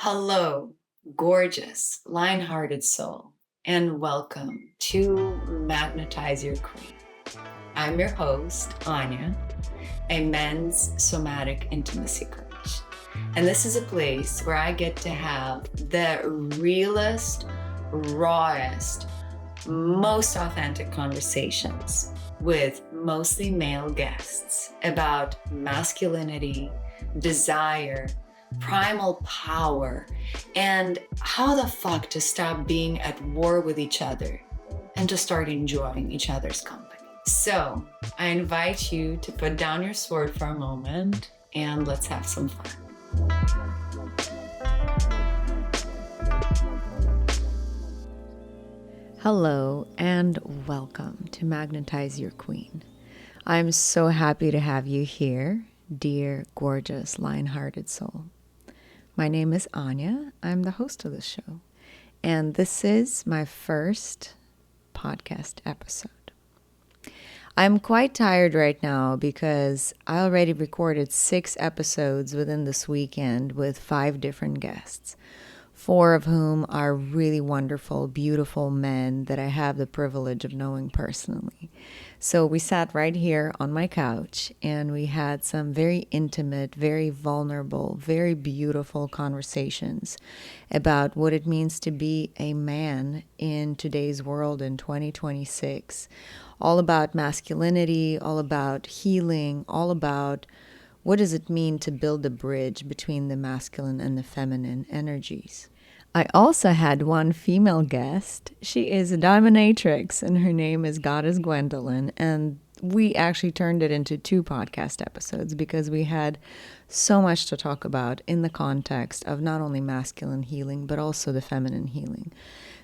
Hello, gorgeous, lion-hearted soul, and welcome to Magnetize Your Queen. I'm your host, Anya, a men's somatic intimacy coach. And this is a place where I get to have the realest, rawest, most authentic conversations with mostly male guests about masculinity, desire, primal power, and how the fuck to stop being at war with each other and to start enjoying each other's company. So I invite you to put down your sword for a moment and let's have some fun. Hello and welcome to Magnetize Your Queen. I'm so happy to have you here, dear, gorgeous, lion-hearted soul. My name is Anya. I'm the host of the show, and this is my first podcast episode. I'm quite tired right now because I already recorded 6 episodes within this weekend with 5 different guests. 4 of whom are really wonderful, beautiful men that I have the privilege of knowing personally. So we sat right here on my couch and we had some very intimate, very vulnerable, very beautiful conversations about what it means to be a man in today's world in 2026. All about masculinity, all about healing, all about what does it mean to build a bridge between the masculine and the feminine energies. I also had one female guest. She is a dominatrix and her name is Goddess Gwendolyn. And we actually turned it into 2 podcast episodes because we had so much to talk about in the context of not only masculine healing, but also the feminine healing.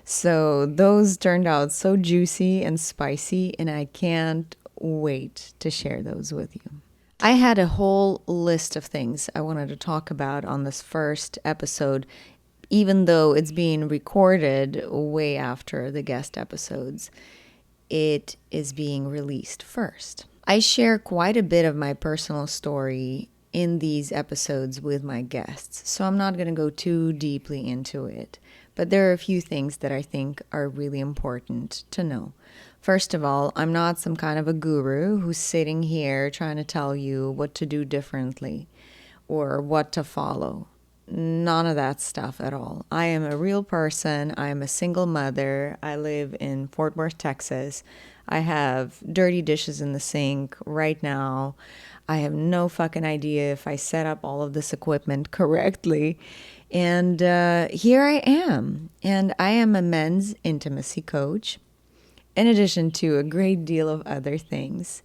So those turned out so juicy and spicy, and I can't wait to share those with you. I had a whole list of things I wanted to talk about on this first episode, even though it's being recorded way after the guest episodes. It is being released first. I share quite a bit of my personal story in these episodes with my guests, so I'm not going to go too deeply into it. But there are a few things that I think are really important to know. First of all, I'm not some kind of a guru who's sitting here trying to tell you what to do differently or what to follow. None of that stuff at all. I am a real person. I am a single mother. I live in Fort Worth, Texas. I have dirty dishes in the sink right now. I have no fucking idea if I set up all of this equipment correctly. And here I am. And I am a men's intimacy coach, in addition to a great deal of other things.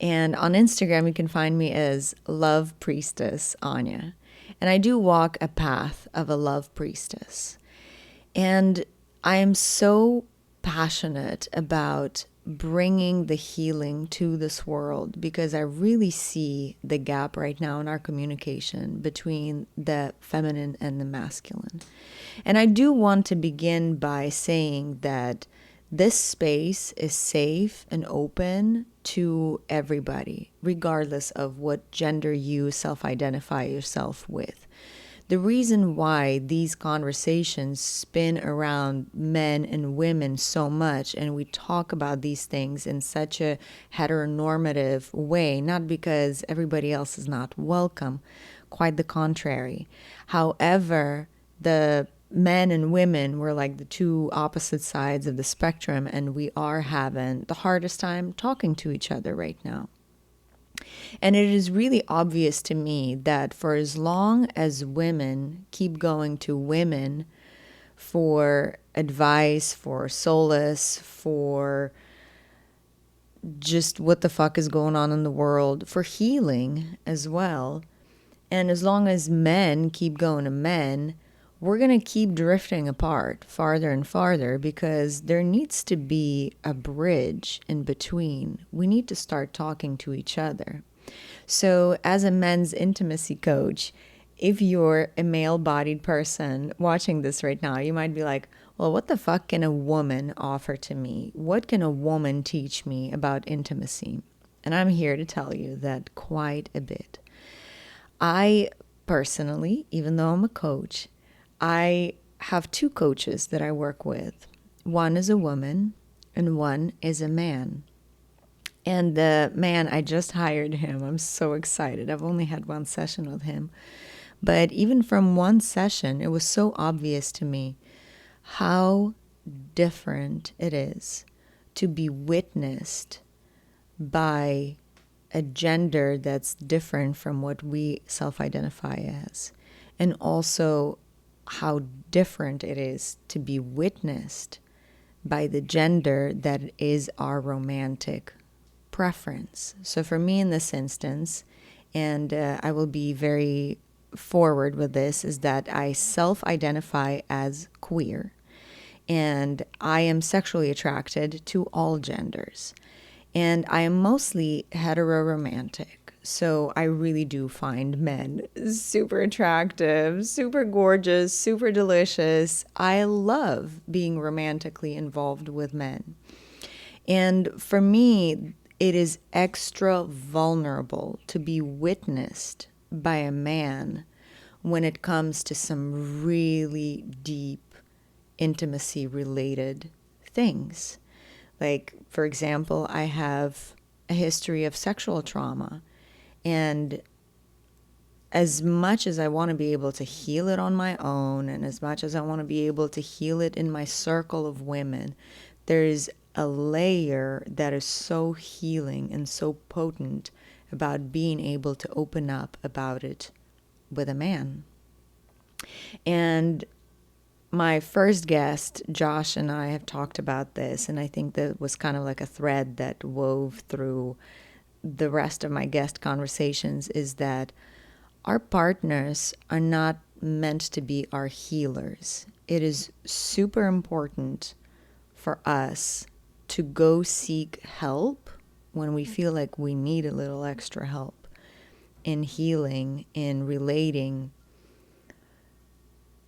And on Instagram, you can find me as Love Priestess Anya. And I do walk a path of a love priestess. And I am so passionate about bringing the healing to this world because I really see the gap right now in our communication between the feminine and the masculine. And I do want to begin by saying that this space is safe and open to everybody, regardless of what gender you self-identify yourself with. The reason why these conversations spin around men and women so much, and we talk about these things in such a heteronormative way, not because everybody else is not welcome, quite the contrary. However, the men and women were like the 2 opposite sides of the spectrum, and we are having the hardest time talking to each other right now. And it is really obvious to me that for as long as women keep going to women for advice, for solace, for just what the fuck is going on in the world, for healing as well, and as long as men keep going to men, we're going to keep drifting apart farther and farther because there needs to be a bridge in between. We need to start talking to each other. So as a men's intimacy coach, if you're a male-bodied person watching this right now, you might be like, well, what the fuck can a woman offer to me? What can a woman teach me about intimacy? And I'm here to tell you that quite a bit. I personally, even though I'm a coach, I have two coaches that I work with. One is a woman and one is a man. And the man, I just hired him. I'm so excited. I've only had one session with him. But even from one session, it was so obvious to me how different it is to be witnessed by a gender that's different from what we self-identify as. And also how different it is to be witnessed by the gender that is our romantic preference. So for me in this instance, and I will be very forward with this, is that I self-identify as queer and I am sexually attracted to all genders. And I am mostly heteroromantic. So I really do find men super attractive, super gorgeous, super delicious. I love being romantically involved with men. And for me, it is extra vulnerable to be witnessed by a man when it comes to some really deep intimacy related things. Like, for example, I have a history of sexual trauma. And as much as I want to be able to heal it on my own, and as much as I want to be able to heal it in my circle of women, there's a layer that is so healing and so potent about being able to open up about it with a man. And my first guest, Josh, and I have talked about this, and I think that was kind of like a thread that wove through the rest of my guest conversations, is that our partners are not meant to be our healers. It is super important for us to go seek help when we feel like we need a little extra help in healing, in relating,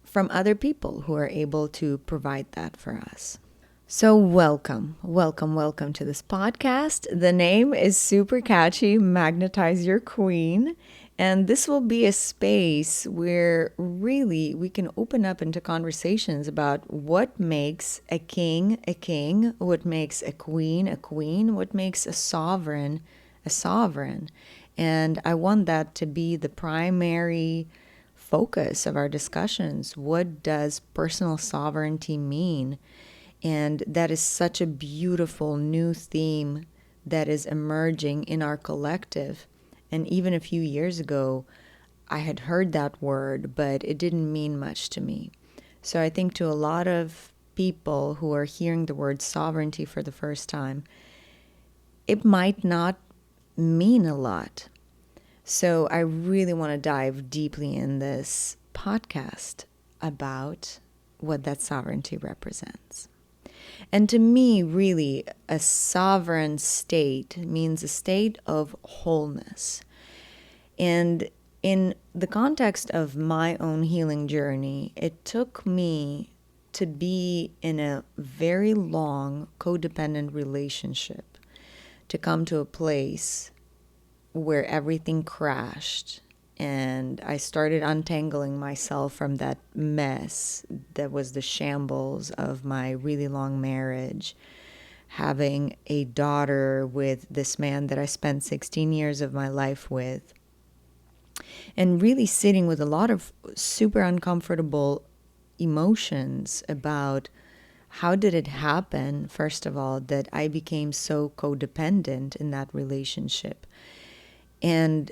from other people who are able to provide that for us. So welcome to this podcast. The name is super catchy, Magnetize Your Queen. And this will be a space where really we can open up into conversations about what makes a king, what makes a queen, what makes a sovereign. And I want that to be the primary focus of our discussions. What does personal sovereignty mean? And that is such a beautiful new theme that is emerging in our collective. And even a few years ago, I had heard that word, but it didn't mean much to me. So I think to a lot of people who are hearing the word sovereignty for the first time, it might not mean a lot. So I really want to dive deeply in this podcast about what that sovereignty represents. And to me, really, a sovereign state means a state of wholeness. And in the context of my own healing journey, it took me to be in a very long codependent relationship to come to a place where everything crashed and I started untangling myself from that mess that was the shambles of my really long marriage, having a daughter with this man that I spent 16 years of my life with, and really sitting with a lot of super uncomfortable emotions about how did it happen, first of all, that I became so codependent in that relationship. And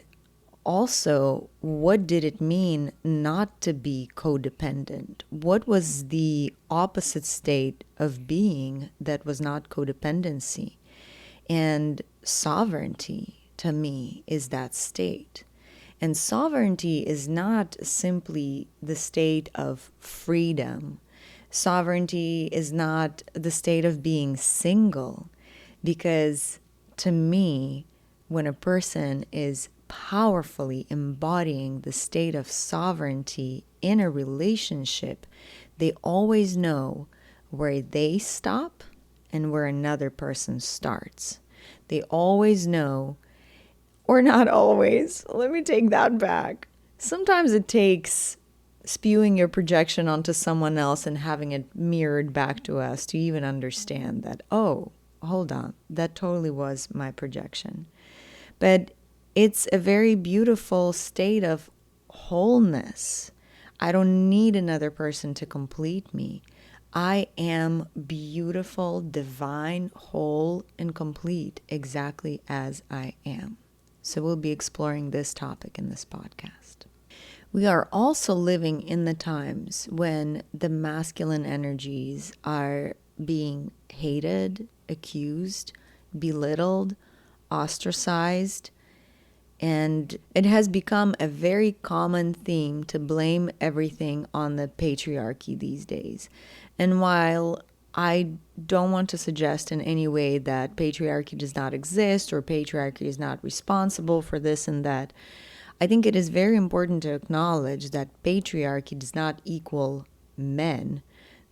also, what did it mean not to be codependent? What was the opposite state of being that was not codependency? And sovereignty, to me, is that state. And sovereignty is not simply the state of freedom. Sovereignty is not the state of being single, because to me, when a person is powerfully embodying the state of sovereignty in a relationship, they always know where they stop and where another person starts. They always know, or not always, let me take that back. Sometimes it takes spewing your projection onto someone else and having it mirrored back to us to even understand that, oh, hold on, that totally was my projection. But it's a very beautiful state of wholeness. I don't need another person to complete me. I am beautiful, divine, whole, and complete exactly as I am. So we'll be exploring this topic in this podcast. We are also living in the times when the masculine energies are being hated, accused, belittled, ostracized, and it has become a very common theme to blame everything on the patriarchy these days. And while I don't want to suggest in any way that patriarchy does not exist or patriarchy is not responsible for this and that, I think it is very important to acknowledge that patriarchy does not equal men,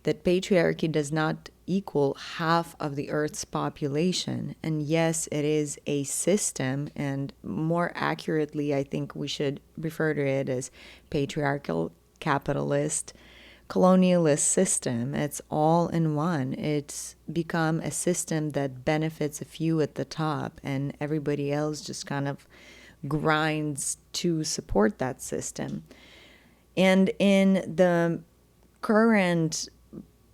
that patriarchy does not equal half of the Earth's population. And yes, it is a system, and more accurately, I think we should refer to it as patriarchal, capitalist, colonialist system. It's all in one. It's become a system that benefits a few at the top, and everybody else just kind of grinds to support that system. And in the current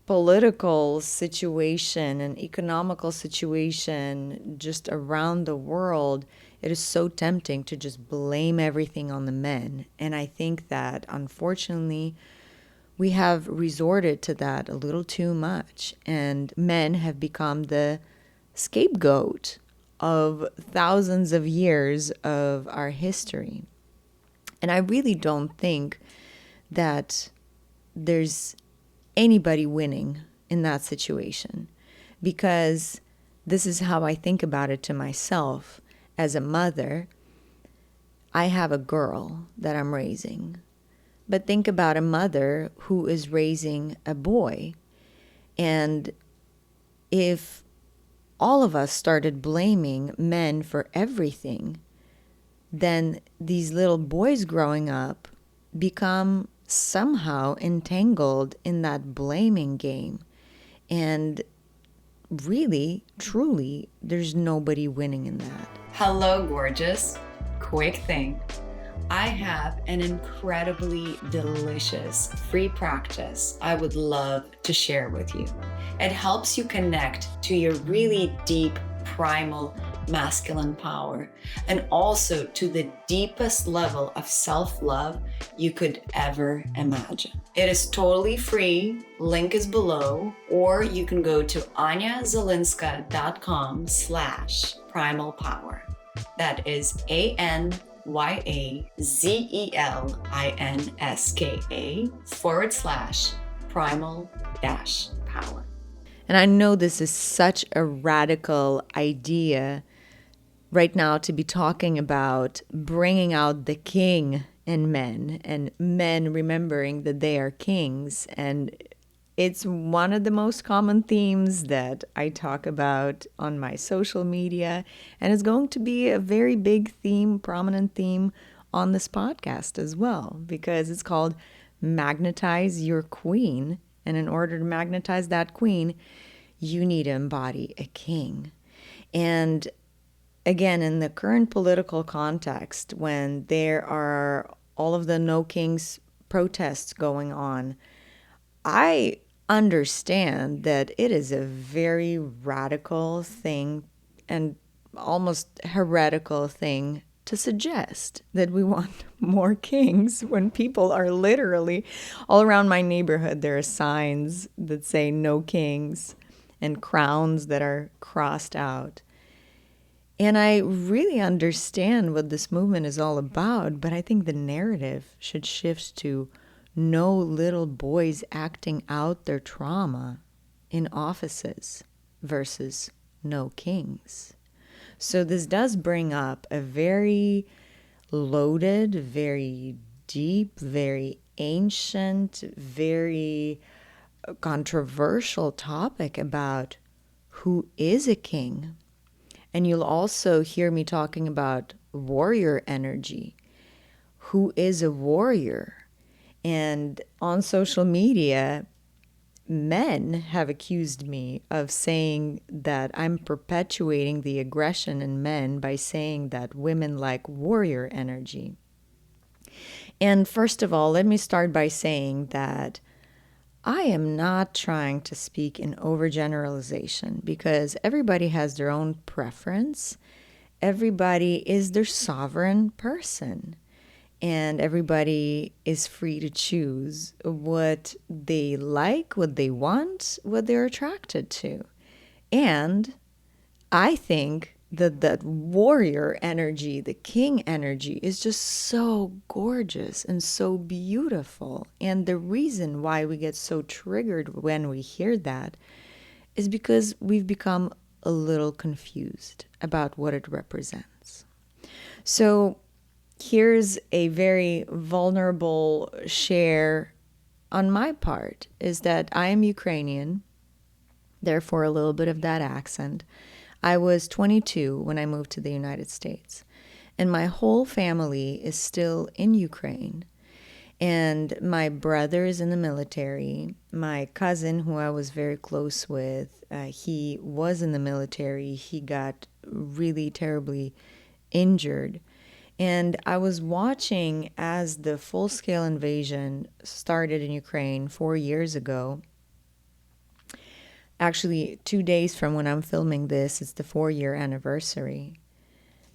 political situation and economical situation just around the world, it is so tempting to just blame everything on the men. And I think that unfortunately, we have resorted to that a little too much, and men have become the scapegoat of thousands of years of our history. And I really don't think that there's anybody winning in that situation, because this is how I think about it to myself. As a mother, I have a girl that I'm raising. But think about a mother who is raising a boy. And if all of us started blaming men for everything, then these little boys growing up become somehow entangled in that blaming game. And really, truly, there's nobody winning in that. Hello, gorgeous. Quick thing. I have an incredibly delicious free practice I would love to share with you. It helps you connect to your really deep, primal masculine power, and also to the deepest level of self-love you could ever imagine. It is totally free. Link is below, or you can go to anyazelinska.com/primal power. That is ANYAZELINSKA/primal-power. And I know this is such a radical idea right now to be talking about bringing out the king in men, and men remembering that they are kings. And it's one of the most common themes that I talk about on my social media, and it's going to be a very big theme, prominent theme on this podcast as well, because it's called Magnetize Your Queen. And in order to magnetize that queen, you need to embody a king. And again, in the current political context, when there are all of the No Kings protests going on, I understand that it is a very radical thing and almost heretical thing to suggest that we want more kings when people are literally all around my neighborhood. There are signs that say no kings and crowns that are crossed out. And I really understand what this movement is all about, but I think the narrative should shift to no little boys acting out their trauma in offices versus no kings. So this does bring up a very loaded, very deep, very ancient, very controversial topic about who is a king. And you'll also hear me talking about warrior energy. Who is a warrior? And on social media, men have accused me of saying that I'm perpetuating the aggression in men by saying that women like warrior energy. And first of all, let me start by saying that I am not trying to speak in overgeneralization because everybody has their own preference. Everybody is their sovereign person. And everybody is free to choose what they like, what they want, what they're attracted to. And I think that that warrior energy, the king energy, is just so gorgeous and so beautiful. And the reason why we get so triggered when we hear that is because we've become a little confused about what it represents. So here's a very vulnerable share on my part, is that I am Ukrainian, therefore a little bit of that accent. I was 22 when I moved to the United States, and my whole family is still in Ukraine. And my brother is in the military. My cousin, who I was very close with, he was in the military. He got really terribly injured. And I was watching as the full-scale invasion started in Ukraine 4 years ago. Actually, 2 days from when I'm filming this, it's the 4-year anniversary.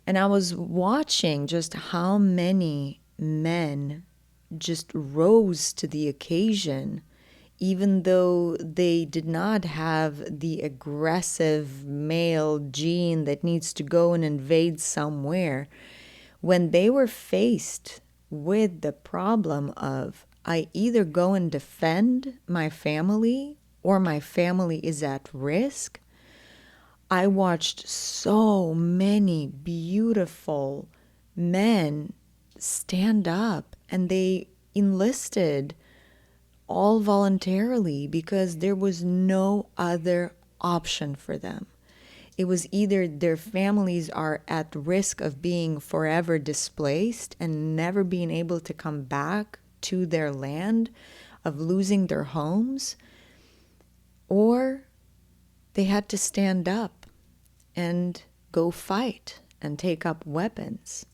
And I was watching just how many men just rose to the occasion, even though they did not have the aggressive male gene that needs to go and invade somewhere. When they were faced with the problem of, I either go and defend my family or my family is at risk, I watched so many beautiful men stand up, and they enlisted all voluntarily because there was no other option for them. It was either their families are at risk of being forever displaced and never being able to come back to their land, of losing their homes, or they had to stand up and go fight and take up weapons.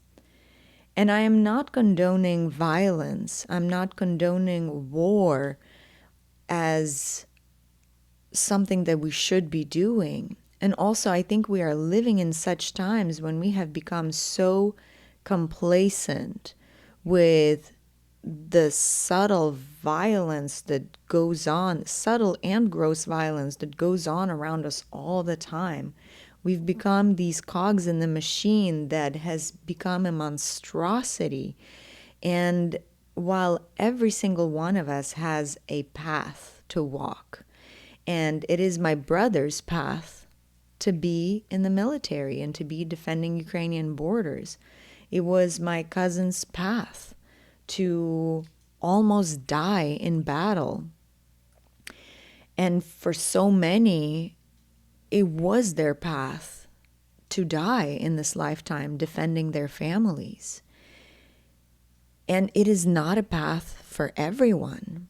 And I am not condoning violence. I'm not condoning war as something that we should be doing. And also, I think we are living in such times when we have become so complacent with the subtle violence that goes on, subtle and gross violence that goes on around us all the time. We've become these cogs in the machine that has become a monstrosity. And while every single one of us has a path to walk, and it is my brother's path to be in the military and to be defending Ukrainian borders. It was my cousin's path to almost die in battle. And for so many, it was their path to die in this lifetime defending their families. And it is not a path for everyone.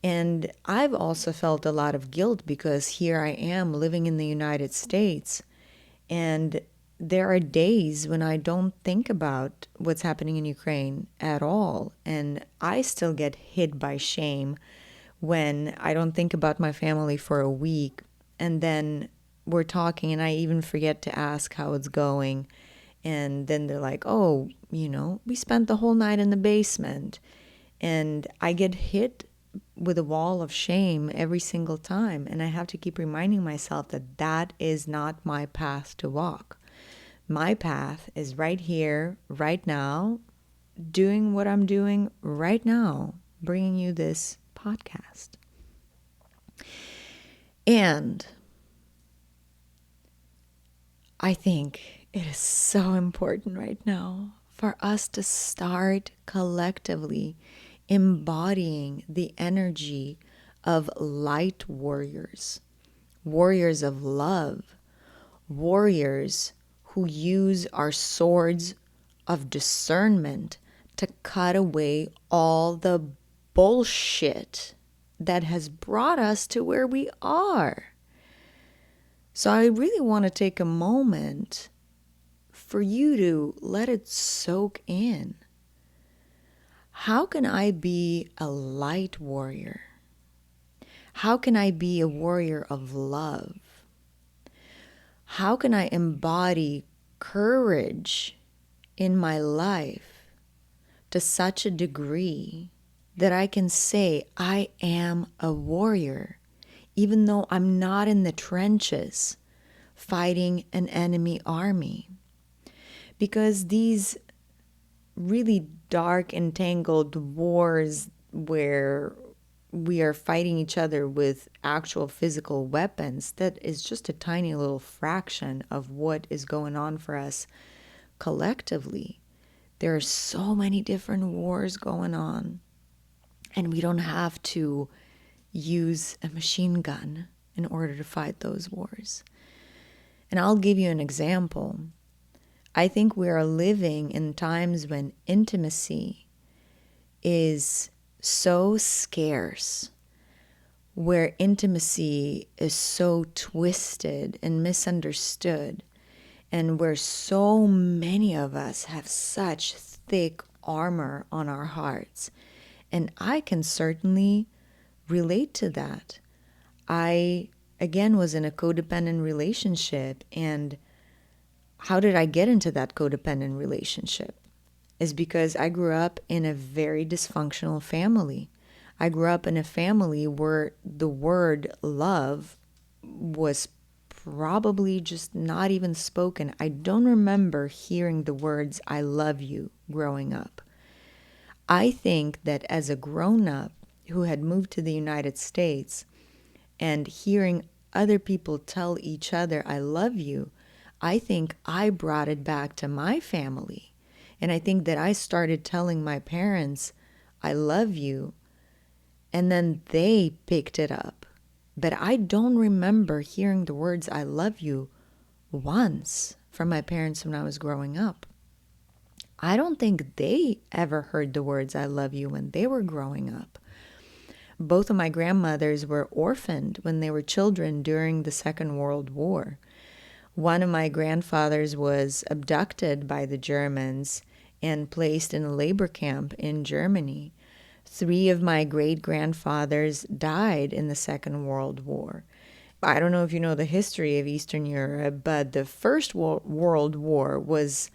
And I've also felt a lot of guilt because here I am living in the United States, and there are days when I don't think about what's happening in Ukraine at all. And I still get hit by shame when I don't think about my family for a week. And then we're talking and I even forget to ask how it's going. And then they're like, oh, we spent the whole night in the basement. And I get hit with a wall of shame every single time. And I have to keep reminding myself that that is not my path to walk. My path is right here, right now, doing what I'm doing right now, bringing you this podcast. And I think it is so important right now for us to start collectively embodying the energy of light warriors, warriors of love, warriors who use our swords of discernment to cut away all the bullshit that has brought us to where we are. So I really want to take a moment for you to let it soak in. How can I be a light warrior? How can I be a warrior of love? How can I embody courage in my life to such a degree that I can say I am a warrior, even though I'm not in the trenches fighting an enemy army? Because these really dark, entangled wars where we are fighting each other with actual physical weapons, that is just a tiny little fraction of what is going on for us collectively. There are so many different wars going on, and we don't have to use a machine gun in order to fight those wars. And I'll give you an example. I think we are living in times when intimacy is so scarce, where intimacy is so twisted and misunderstood, and where so many of us have such thick armor on our hearts. And I can certainly relate to that. I, again, was in a codependent relationship, and how did I get into that codependent relationship? Is because I grew up in a very dysfunctional family. I grew up in a family where the word love was probably just not even spoken. I don't remember hearing the words I love you growing up. I think that as a grown-up who had moved to the United States and hearing other people tell each other I love you, I think I brought it back to my family. And I think that I started telling my parents, I love you, and then they picked it up. But I don't remember hearing the words I love you once from my parents when I was growing up. I don't think they ever heard the words I love you when they were growing up. Both of my grandmothers were orphaned when they were children during the Second World War. One of my grandfathers was abducted by the Germans and placed in a labor camp in Germany. 3 of my great-grandfathers died in the Second World War. I don't know if you know the history of Eastern Europe, but the First World War was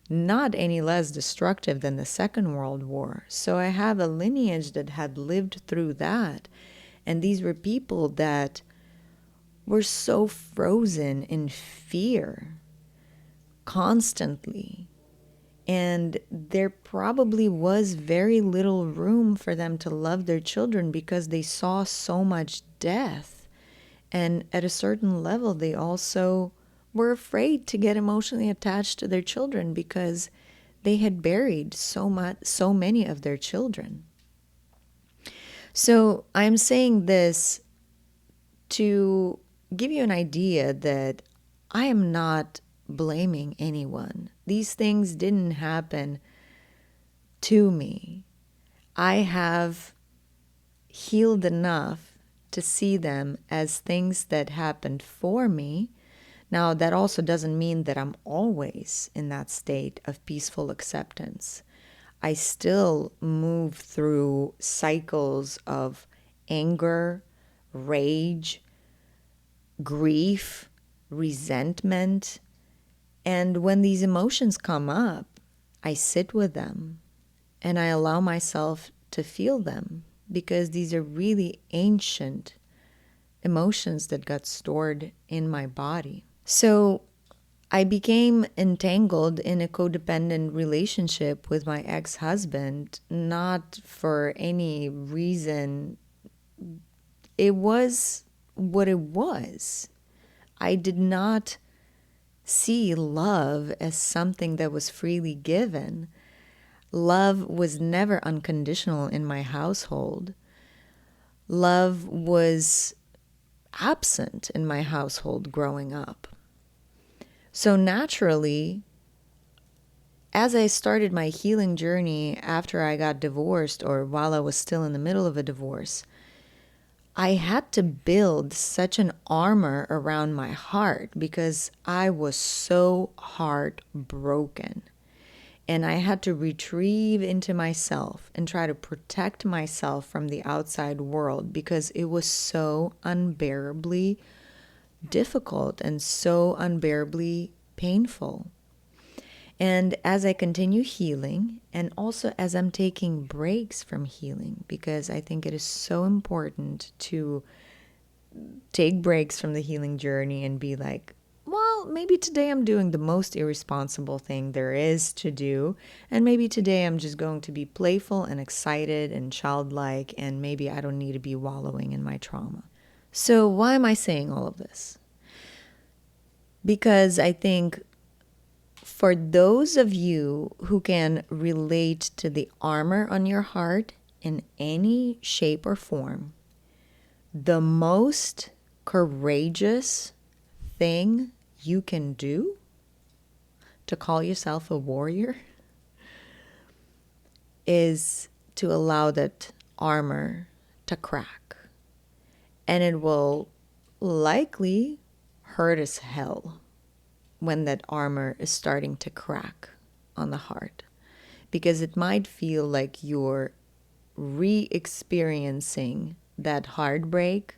not any less destructive than the Second World War. So I have a lineage that had lived through that. And these were people that were so frozen in fear constantly. And there probably was very little room for them to love their children because they saw so much death. And at a certain level, they also were afraid to get emotionally attached to their children because they had buried so many of their children. So I'm saying this to give you an idea that I am not blaming anyone. These things didn't happen to me. I have healed enough to see them as things that happened for me. Now, that also doesn't mean that I'm always in that state of peaceful acceptance. I still move through cycles of anger, rage, grief, resentment. And when these emotions come up, I sit with them and I allow myself to feel them because these are really ancient emotions that got stored in my body. So I became entangled in a codependent relationship with my ex-husband, not for any reason. It was what it was. I did not see love as something that was freely given. Love was never unconditional in my household. Love was absent in my household growing up. So naturally, as I started my healing journey after I got divorced, or while I was still in the middle of a divorce, I had to build such an armor around my heart because I was so heartbroken. And I had to retrieve into myself and try to protect myself from the outside world because it was so unbearably difficult and so unbearably painful. And as I continue healing, and also as I'm taking breaks from healing, because I think it is so important to take breaks from the healing journey and be like, well, maybe today I'm doing the most irresponsible thing there is to do. And maybe today I'm just going to be playful and excited and childlike, and maybe I don't need to be wallowing in my trauma. So, why am I saying all of this? Because I think for those of you who can relate to the armor on your heart in any shape or form, the most courageous thing you can do to call yourself a warrior is to allow that armor to crack. And it will likely hurt as hell when that armor is starting to crack on the heart, because it might feel like you're re-experiencing that heartbreak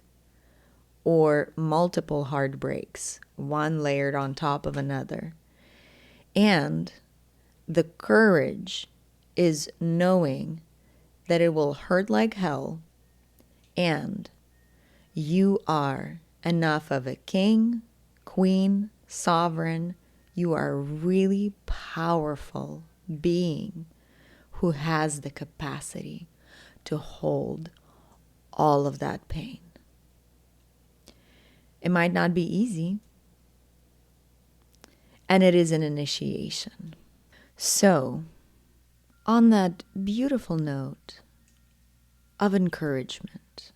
or multiple heartbreaks, one layered on top of another. And the courage is knowing that it will hurt like hell, and you are enough of a king, queen, sovereign. You are a really powerful being who has the capacity to hold all of that pain. It might not be easy, and it is an initiation. So, on that beautiful note of encouragement,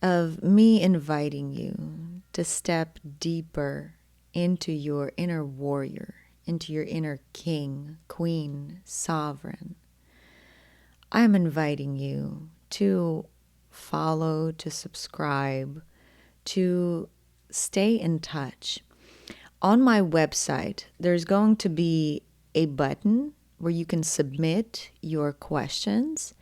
of me inviting you to step deeper into your inner warrior, into your inner king, queen, sovereign, I'm inviting you to follow, to subscribe, to stay in touch. On my website, there's going to be a button where you can submit your questions.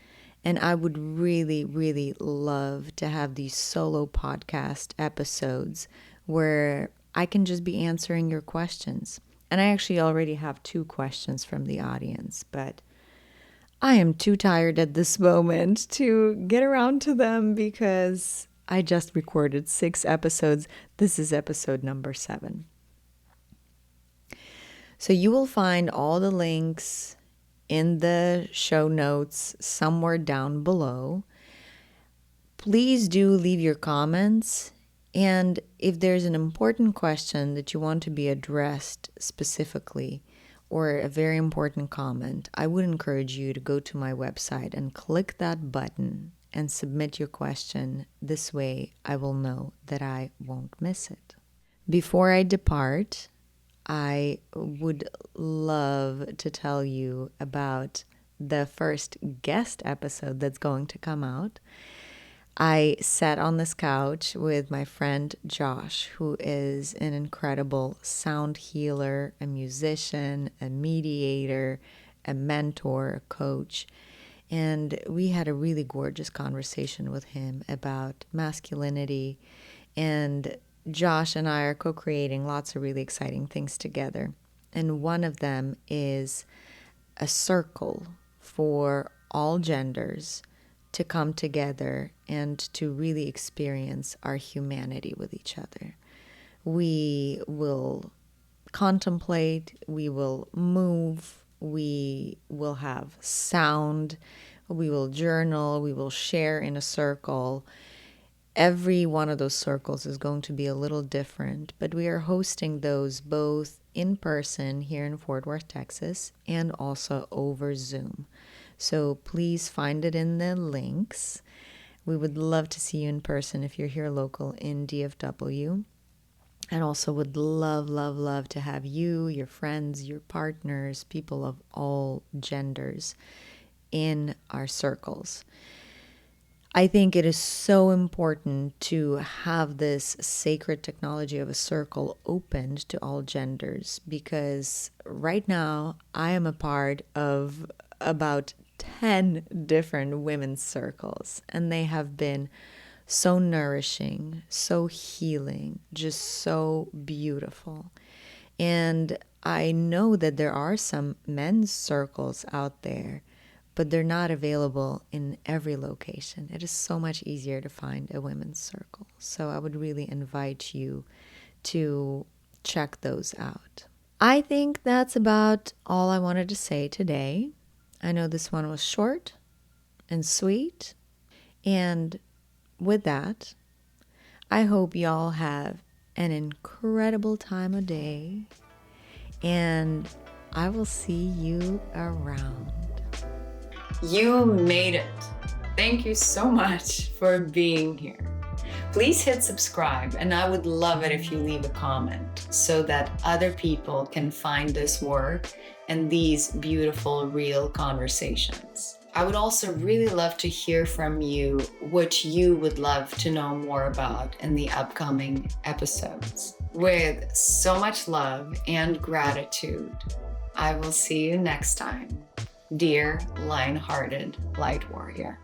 And I would really, really love to have these solo podcast episodes where I can just be answering your questions. And I actually already have 2 questions from the audience, but I am too tired at this moment to get around to them because I just recorded 6 episodes. This is episode number 7. So you will find all the links in the show notes somewhere down below. Please do leave your comments. And if there's an important question that you want to be addressed specifically, or a very important comment, I would encourage you to go to my website and click that button and submit your question. This way, I will know that I won't miss it. Before I depart, I would love to tell you about the first guest episode that's going to come out. I sat on this couch with my friend Josh, who is an incredible sound healer, a musician, a mediator, a mentor, a coach. And we had a really gorgeous conversation with him about masculinity. And Josh and I are co-creating lots of really exciting things together. And one of them is a circle for all genders to come together and to really experience our humanity with each other. We will contemplate, we will move, we will have sound, we will journal, we will share in a circle. Every one of those circles is going to be a little different, but we are hosting those both in person here in Fort Worth, Texas, and also over Zoom. So please find it in the links. We would love to see you in person if you're here local in DFW. And also would love, love, love to have you, your friends, your partners, people of all genders in our circles. I think it is so important to have this sacred technology of a circle opened to all genders, because right now I am a part of about 10 different women's circles, and they have been so nourishing, so healing, just so beautiful. And I know that there are some men's circles out there, but they're not available in every location. It is so much easier to find a women's circle. So I would really invite you to check those out. I think that's about all I wanted to say today. I know this one was short and sweet. And with that, I hope y'all have an incredible time of day. And I will see you around. You made it. Thank you so much for being here. Please hit subscribe, and I would love it if you leave a comment so that other people can find this work and these beautiful, real conversations. I would also really love to hear from you what you would love to know more about in the upcoming episodes. With so much love and gratitude, I will see you next time. Dear lion-hearted light warrior.